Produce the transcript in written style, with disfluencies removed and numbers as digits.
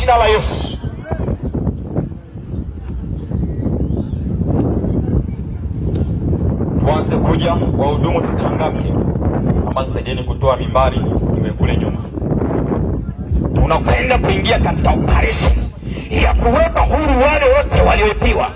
jina la Yesu. Tuanze kuja wahudumu, tuchangamke. Ama saidieni kutoa mimbari iwe kule nyuma. Tunakwenda kuingia katika operation ya kuweka huru wale wote walioipiwa.